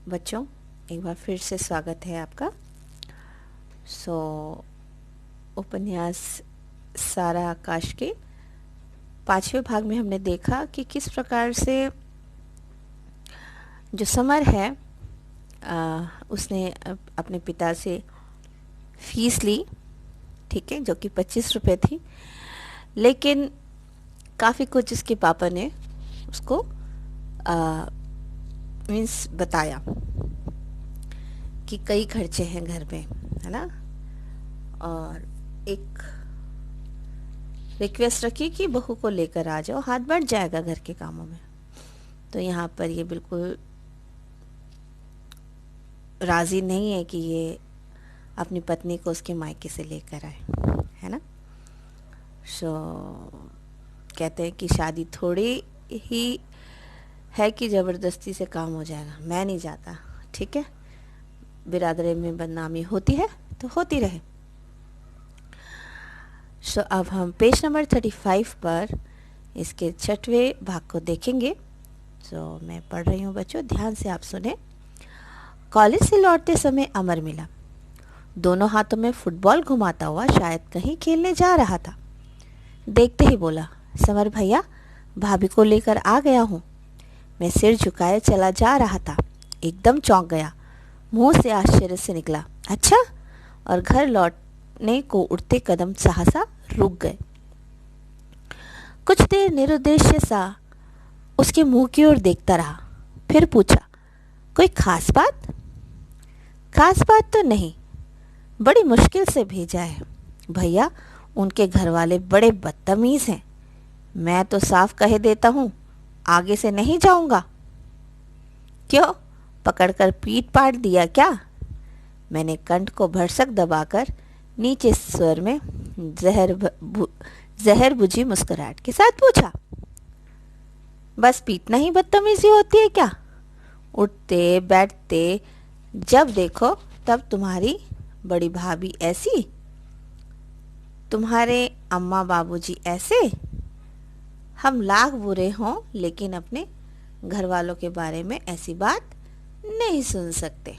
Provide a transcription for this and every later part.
बच्चों, एक बार फिर से स्वागत है आपका। उपन्यास सारा आकाश के 5वें भाग में हमने देखा कि किस प्रकार से जो समर है उसने अपने पिता से फीस ली, ठीक है, जो कि 25 रुपये थी। लेकिन काफ़ी कुछ उसके पापा ने उसको मीन्स बताया कि कई खर्चे हैं घर में, है ना, और एक रिक्वेस्ट रखी कि बहू को लेकर आ जाओ, हाथ बढ़ जाएगा घर के कामों में। तो यहाँ पर ये बिल्कुल राज़ी नहीं है कि ये अपनी पत्नी को उसके मायके से लेकर आए, है ना। कहते हैं कि शादी थोड़ी ही है कि ज़बरदस्ती से काम हो जाएगा, मैं नहीं जाता, ठीक है। बिरादरी में बदनामी होती है तो होती रहे। अब हम पेज नंबर 35 पर इसके 6वें भाग को देखेंगे। मैं पढ़ रही हूँ बच्चों, ध्यान से आप सुने। कॉलेज से लौटते समय अमर मिला। दोनों हाथों में फुटबॉल घुमाता हुआ शायद कहीं खेलने जा रहा था। देखते ही बोला, समर भैया, भाभी को लेकर आ गया हूँ। मैं सिर झुकाए चला जा रहा था, एकदम चौंक गया। मुंह से आश्चर्य से निकला, अच्छा, और घर लौटने को उठते कदम सहसा रुक गए। कुछ देर निरुद्देश्य सा उसके मुंह की ओर देखता रहा, फिर पूछा, कोई खास बात? खास बात तो नहीं, बड़ी मुश्किल से भेजा है भैया। उनके घर वाले बड़े बदतमीज हैं। मैं तो साफ कह देता हूँ, आगे से नहीं जाऊंगा। क्यों, पकड़कर पीट पाट दिया क्या? मैंने कंठ को भरसक दबाकर नीचे स्वर में जहर बुझी मुस्कुराहट के साथ पूछा, बस पीटना ही बदतमीजी होती है क्या? उठते बैठते जब देखो तब तुम्हारी बड़ी भाभी ऐसी, तुम्हारे अम्मा बाबूजी ऐसे। हम लाख बुरे हों लेकिन अपने घर वालों के बारे में ऐसी बात नहीं सुन सकते,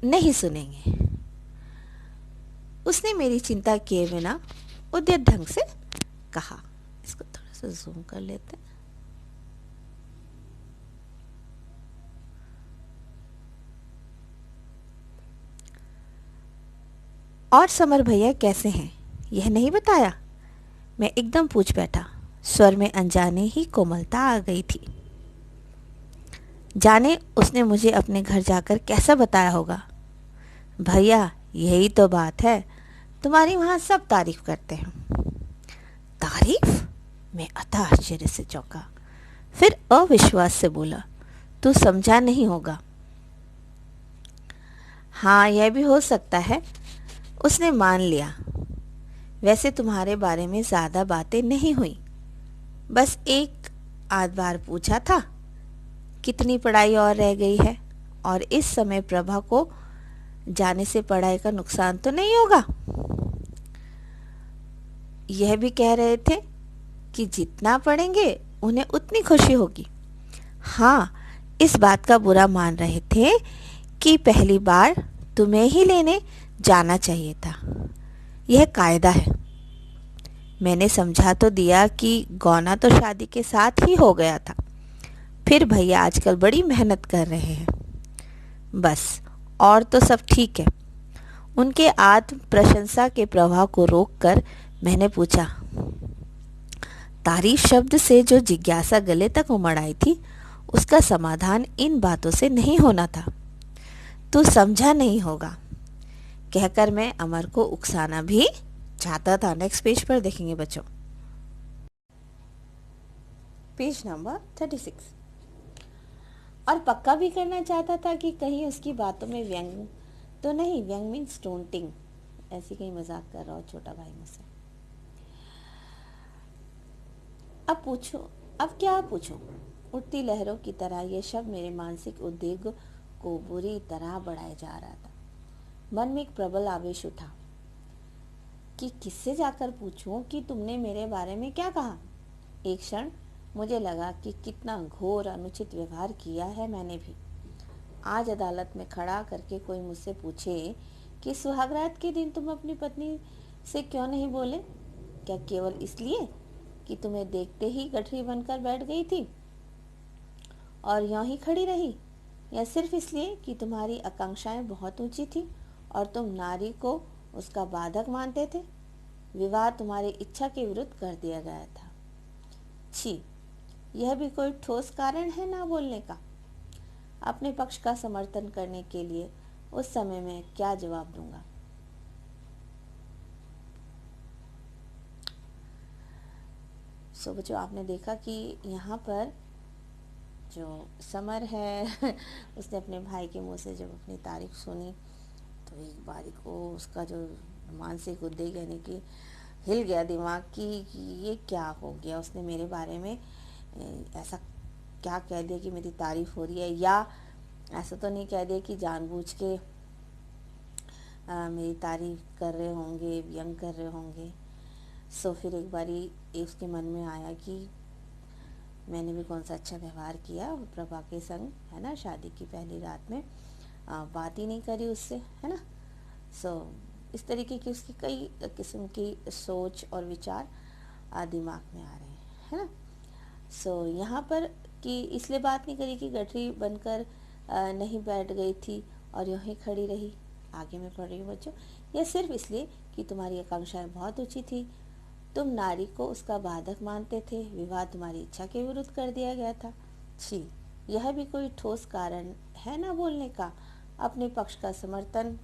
नहीं सुनेंगे। उसने मेरी चिंता किए बिना उद्यत ढंग से कहा। इसको थोड़ा सा जूम कर लेते हैं। और समर भैया कैसे हैं, यह नहीं बताया? मैं एकदम पूछ बैठा। स्वर में अनजाने ही कोमलता आ गई थी। जाने उसने मुझे अपने घर जाकर कैसा बताया होगा। भैया, यही तो बात है, तुम्हारी वहां सब तारीफ करते हैं। तारीफ? मैं अतः आश्चर्य से चौंका, फिर अविश्वास से बोला, तू समझा नहीं होगा। हाँ, यह भी हो सकता है, उसने मान लिया। वैसे तुम्हारे बारे में ज्यादा बातें नहीं हुई, बस एक आध बार पूछा था, कितनी पढ़ाई और रह गई है, और इस समय प्रभा को जाने से पढ़ाई का नुकसान तो नहीं होगा। यह भी कह रहे थे कि जितना पढ़ेंगे उन्हें उतनी खुशी होगी। हाँ, इस बात का बुरा मान रहे थे कि पहली बार तुम्हें ही लेने जाना चाहिए था, यह कायदा है। मैंने समझा तो दिया कि गौना तो शादी के साथ ही हो गया था, फिर भैया आजकल बड़ी मेहनत कर रहे हैं, बस, और तो सब ठीक है। उनके आत्म प्रशंसा के प्रभाव को रोककर मैंने पूछा, तारीफ शब्द से जो जिज्ञासा गले तक उमड़ आई थी, उसका समाधान इन बातों से नहीं होना था। तू समझा नहीं होगा, कहकर मैं अमर को उकसाना भी चाहता था। नेक्स्ट पेज पर देखेंगे बच्चों, पेज नंबर 36। और पक्का भी करना चाहता था कि कहीं उसकी बातों में व्यंग तो नहीं, व्यंग मीन्स टोंटिंग, ऐसी कहीं मजाक कर रहा हो छोटा भाई मुझसे। अब पूछो, अब क्या पूछूं? उठती लहरों की तरह यह शब्द मेरे मानसिक उद्वेग को बुरी तरह बढ़ाए जा रहा था। मन में एक प्रबल आवेश उठा कि किससे जाकर पूछूं कि तुमने मेरे बारे में क्या कहा। एक क्षण मुझे लगा कि कितना घोर अनुचित व्यवहार किया है मैंने भी। आज अदालत में खड़ा करके कोई मुझसे पूछे कि सुहागरात के दिन तुम अपनी पत्नी से क्यों नहीं बोले, क्या केवल इसलिए कि तुम्हें देखते ही गठरी बनकर बैठ गई थी और यूं ही खड़ी रही, या सिर्फ इसलिए कि तुम्हारी आकांक्षाएं बहुत ऊंची थी और तुम नारी को उसका बाधक मानते थे। विवाह तुम्हारी इच्छा के विरुद्ध कर दिया गया था। छी, यह भी कोई ठोस कारण है ना बोलने का। अपने पक्ष का समर्थन करने के लिए उस समय में क्या जवाब दूंगा। सो बच्चों, आपने देखा कि यहाँ पर जो समर है उसने अपने भाई के मुंह से जब अपनी तारीफ सुनी तो एक बारी को उसका जो मानसिक उद्वेग यानी कि हिल गया दिमाग कि ये क्या हो गया, उसने मेरे बारे में ऐसा क्या कह दिया कि मेरी तारीफ हो रही है, या ऐसा तो नहीं कह दिया कि जानबूझ के मेरी तारीफ कर रहे होंगे, व्यंग कर रहे होंगे। सो फिर एक बारी उसके मन में आया कि मैंने भी कौन सा अच्छा व्यवहार किया प्रभा के संग, है ना। शादी की पहली रात में बात ही नहीं करी उससे, है ना। सो इस तरीके की उसकी कई किस्म की सोच और विचार दिमाग में आ रहे हैं, है ना। सो यहाँ पर कि इसलिए बात नहीं करी कि गठरी बनकर नहीं बैठ गई थी और यूं ही खड़ी रही। आगे मैं पढ़ रही हूँ बच्चों, यह सिर्फ इसलिए कि तुम्हारी आकांक्षाएं बहुत ऊंची थी, तुम नारी को उसका बाधक मानते थे, विवाह तुम्हारी इच्छा के विरुद्ध कर दिया गया था। छी, यह भी कोई ठोस कारण है ना बोलने का। अपने पक्ष का समर्थन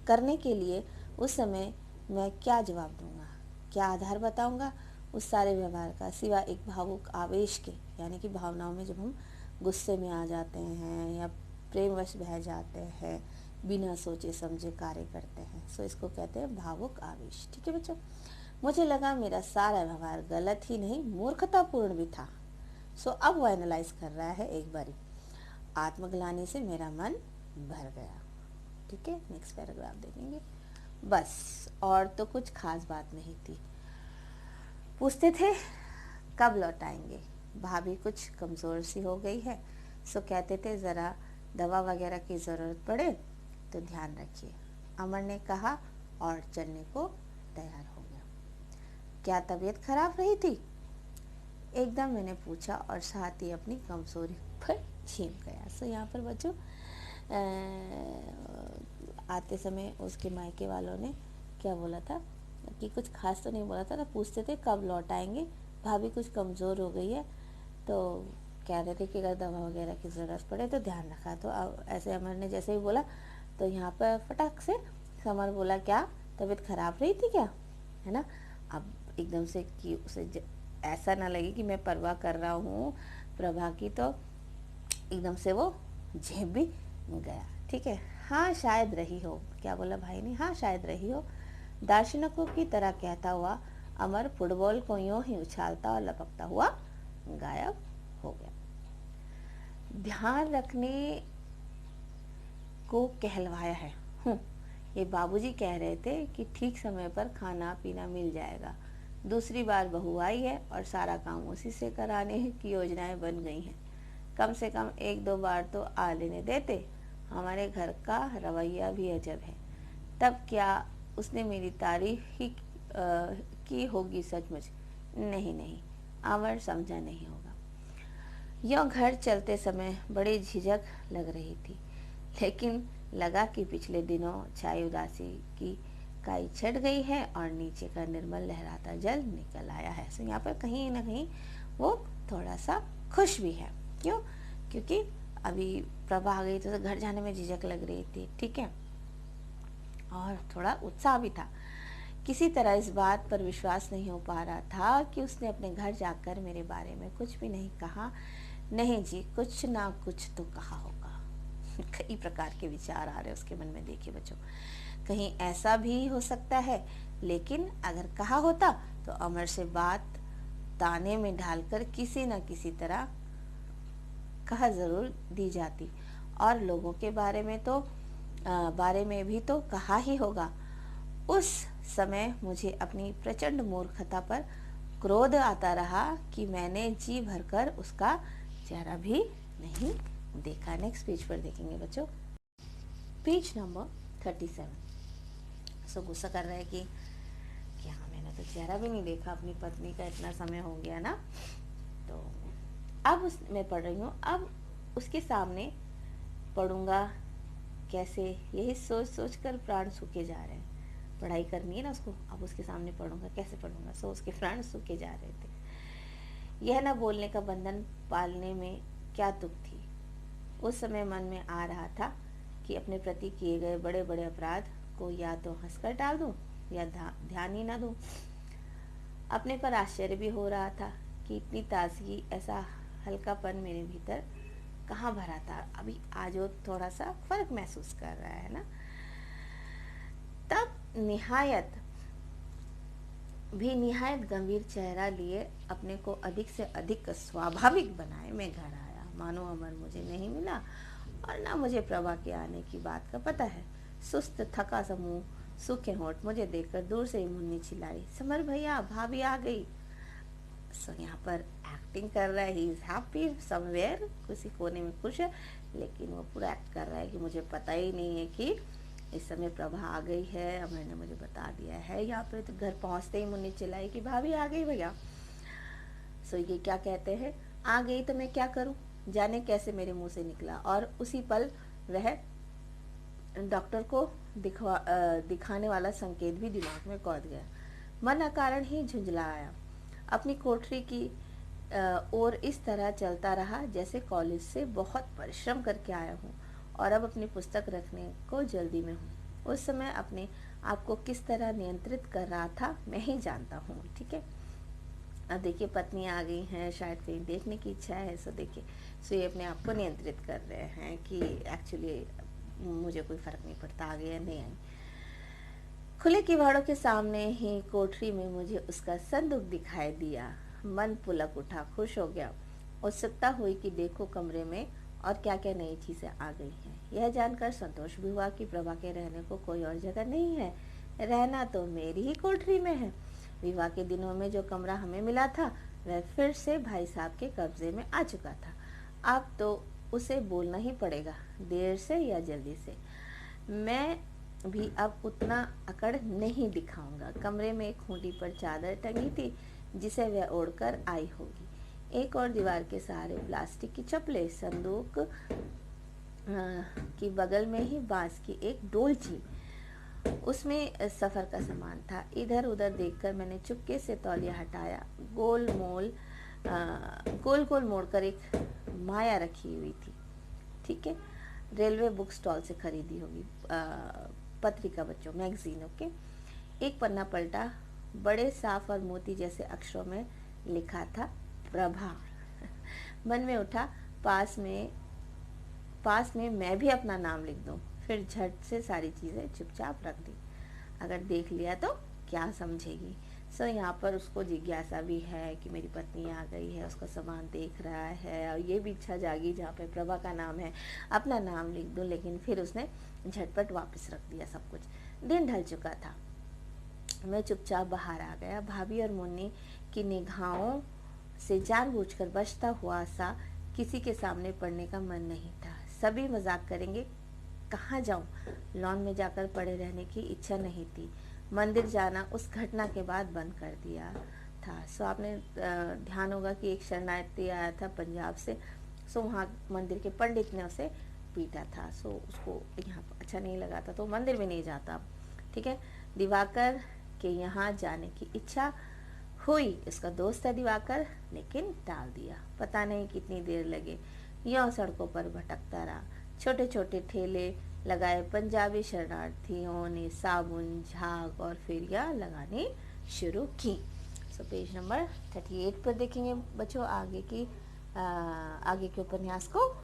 करने के लिए उस समय मैं क्या जवाब दूंगा, क्या आधार बताऊंगा उस सारे व्यवहार का, सिवा एक भावुक आवेश के, यानी कि भावनाओं में जब हम गुस्से में आ जाते हैं या प्रेमवश बह जाते हैं, बिना सोचे समझे कार्य करते हैं। सो इसको कहते हैं भावुक आवेश। ठीक है बच्चों, मुझे लगा मेरा सारा व्यवहार गलत ही नहीं मूर्खतापूर्ण भी था। सो अब वो एनालाइज कर रहा है एक बारी। आत्मग्लानि से मेरा मन भर गया। ठीक है, नेक्स्ट पैराग्राफ देखेंगे। बस और तो कुछ खास बात नहीं थी। पूछते थे कब लौटाएंगे, भाभी कुछ कमज़ोर सी हो गई है, सो कहते थे ज़रा दवा वगैरह की ज़रूरत पड़े तो ध्यान रखिए। अमर ने कहा और चलने को तैयार हो गया। क्या तबीयत खराब रही थी, एकदम मैंने पूछा और साथ ही अपनी कमजोरी पर झेल गया। सो यहाँ पर बच्चों आते समय उसके मायके वालों ने क्या बोला था कि कुछ खास तो नहीं बोला था, पूछते थे कब लौट आएंगे, भाभी कुछ कमज़ोर हो गई है, तो कह रहे थे कि अगर दवा वगैरह की ज़रूरत पड़े तो ध्यान रखा। तो अब ऐसे अमर ने जैसे ही बोला तो यहाँ पर फटाक से समर बोला क्या तबीयत खराब रही थी क्या, है ना। अब एकदम से कि उसे ऐसा ना लगे कि मैं परवाह कर रहा हूँ प्रभा की, तो एकदम से वो झेप भी गया। ठीक है, हाँ शायद रही हो। क्या बोला भाई ने, हाँ शायद रही हो। दार्शनिकों की तरह कहता हुआ अमर फुटबॉल को यूं ही उछालता और लपकता हुआ गायब हो गया। ध्यान रखने को कहलवाया है। ये बाबूजी कह रहे थे कि ठीक समय पर खाना पीना मिल जाएगा। दूसरी बार बहू आई है और सारा काम उसी से कराने की योजनाएं बन गई हैं। कम से कम एक दो बार तो आ लेने देते। हमारे घर का रवैया भी अजब है। तब क्या उसने मेरी तारीफ ही की होगी सचमुच? नहीं नहीं, अमर समझा नहीं होगा। यों घर चलते समय बड़ी झिझक लग रही थी, लेकिन लगा कि पिछले दिनों छाई उदासी की काई छट गई है और नीचे का निर्मल लहराता जल निकल आया है। सो यहाँ पर कहीं ना कहीं वो थोड़ा सा खुश भी है। क्यों? क्योंकि अभी प्रभा आ गई तो घर जाने में झिझक लग रही थी। ठीक है, और थोड़ा उत्साह भी था। किसी तरह इस बात पर विश्वास नहीं हो पा रहा था कि उसने अपने घर जाकर मेरे बारे में कुछ भी नहीं कहा। नहीं जी, कुछ ना कुछ तो कहा होगा। कई प्रकार के विचार आ रहे उसके मन में। देखिए बच्चों, कहीं ऐसा भी हो सकता है, लेकिन अगर कहा होता तो अमर से बात ताने में ढालकर किसी न किसी तरह कहा जरूर दी जाती, और लोगों के बारे में भी तो कहा ही होगा। उस समय मुझे अपनी प्रचंड मूर्खता पर क्रोध आता रहा कि मैंने जी भरकर उसका चेहरा भी नहीं देखा। नेक्स्ट पेज पर देखेंगे बच्चों, पेज नंबर 37। सो गुस्सा कर रहा है कि क्या मैंने तो चेहरा भी नहीं देखा अपनी पत्नी का, इतना समय हो गया ना। तो अब मैं पढ़ रही हूँ, अब उसके सामने पढ़ूंगा कैसे, यही सोच सोच कर प्राण सूखे जा रहे हैं। पढ़ाई करनी है ना उसको, अब उसके सामने पढ़ूंगा कैसे पढ़ूंगा, सो उसके प्राण सूखे जा रहे थे। यह न बोलने का बंधन पालने में क्या तुक थी। उस समय मन में आ रहा था कि अपने प्रति किए गए बड़े बड़े अपराध को या तो हंसकर टाल दूं या ध्यान ही न दूं। अपने पर आश्चर्य भी हो रहा था कि इतनी ताजगी, ऐसा हल्कापन मेरे भीतर कहाँ भरा था। अभी आज वो थोड़ा सा फर्क महसूस कर रहा है ना। तब निहायत गंभीर चेहरा लिए अपने को अधिक से अधिक स्वाभाविक बनाए मैं घर आया। मानो अमर मुझे नहीं मिला और ना मुझे प्रभा के आने की बात का पता है। सुस्त थका समूह, सूखे होठ मुझे देखकर दूर से ही मुन्नी चिल्लाई, समर भैया भाभी आ गई। सो यहाँ पर एक्टिंग कर रहा है, ही इज हैप्पी समवेयर, किसी कोने में खुश है, लेकिन वो पूरा एक्ट कर रहा है कि मुझे पता ही नहीं है कि इस समय प्रभा आ गई है, अमर ने मुझे बता दिया है। यहाँ पे तो घर पहुंचते ही मुन्नी चिल्लाई कि भाभी आ गई भैया। सो ये क्या कहते हैं, आ गई तो मैं क्या करूं, जाने कैसे मेरे मुंह से निकला। और उसी पल वह डॉक्टर को दिखाने वाला संकेत भी दिमाग में कौध गया। मन अकारण ही झुंझला आया। अपनी कोठरी की ओर इस तरह चलता रहा जैसे कॉलेज से बहुत परिश्रम करके आया हूँ और अब अपनी पुस्तक रखने को जल्दी में हूँ। उस समय अपने आप को किस तरह नियंत्रित कर रहा था मैं ही जानता हूँ। ठीक है, अब देखिए पत्नी आ गई हैं, शायद कहीं देखने की इच्छा है। सो देखिए, सो ये अपने आप को नियंत्रित कर रहे हैं कि एक्चुअली मुझे कोई फर्क नहीं पड़ता आ गई या नहीं आई। खुले किवाड़ों के सामने ही कोठरी में मुझे उसका संदूक दिखाई दिया। मन पुलक उठा, खुश हो गया। उत्सुकता हुई कि देखो कमरे में और क्या क्या नई चीजें आ गई हैं। यह जानकर संतोष भी हुआ कि प्रभा के रहने को कोई और जगह नहीं है, रहना तो मेरी ही कोठरी में है। विवाह के दिनों में जो कमरा हमें मिला था वह फिर से भाई साहब के कब्जे में आ चुका था। अब तो उसे बोलना ही पड़ेगा, देर से या जल्दी से। मैं भी अब उतना अकड़ नहीं दिखाऊंगा। कमरे में एक खूंटी पर चादर टंगी थी जिसे वह ओढ़कर आई होगी। एक और दीवार के सहारे प्लास्टिक की चप्पलें, संदूक की बगल में ही बांस की एक डोलची, उसमें सफर का सामान था। इधर उधर देखकर मैंने चुपके से तौलिया हटाया। गोल गोल मोड़कर एक माया रखी हुई थी। ठीक है, रेलवे बुक स्टॉल से खरीदी होगी पत्रिका बच्चों, मैगजीन। ओके, एक पन्ना पलटा, बड़े साफ और मोती जैसे अक्षरों में लिखा था प्रभा। मन में उठा पास में मैं भी अपना नाम लिख दूं। फिर झट से सारी चीजें चुपचाप रख दी। अगर देख लिया तो क्या समझेगी। सो यहाँ पर उसको जिज्ञासा भी है कि मेरी पत्नी आ गई है, उसका सामान देख रहा है, और ये भी इच्छा जागी जहाँ पे प्रभा का नाम है अपना नाम लिख दूं, लेकिन फिर उसने झटपट वापस रख दिया सब कुछ। दिन ढल चुका था, मैं चुपचाप बाहर आ गया। भाभी और मुन्नी की निगाहों से जानबूझकर बचता हुआ सा किसी के सामने पड़ने का मन नहीं था। सभी मजाक करेंगे, कहाँ जाऊं, लॉन में जाकर पड़े रहने की इच्छा नहीं थी। मंदिर जाना उस घटना के बाद बंद कर दिया था। सो आपने ध्यान होगा कि एक शरणार्थी आया था पंजाब से, सो वहाँ मंदिर के पंडित ने उसे पीटा था। सो उसको यहाँ अच्छा नहीं लगा था तो मंदिर में नहीं जाता। ठीक है, दिवाकर के यहाँ जाने की इच्छा हुई, इसका दोस्त है दिवाकर, लेकिन टाल दिया। पता नहीं कितनी देर लगे, यह सड़कों पर भटकता रहा। छोटे छोटे ठेले लगाए पंजाबी शरणार्थियों ने साबुन, झाग और फेरियां लगाने शुरू की। सो पेज नंबर 38 पर देखेंगे बच्चों आगे के उपन्यास को।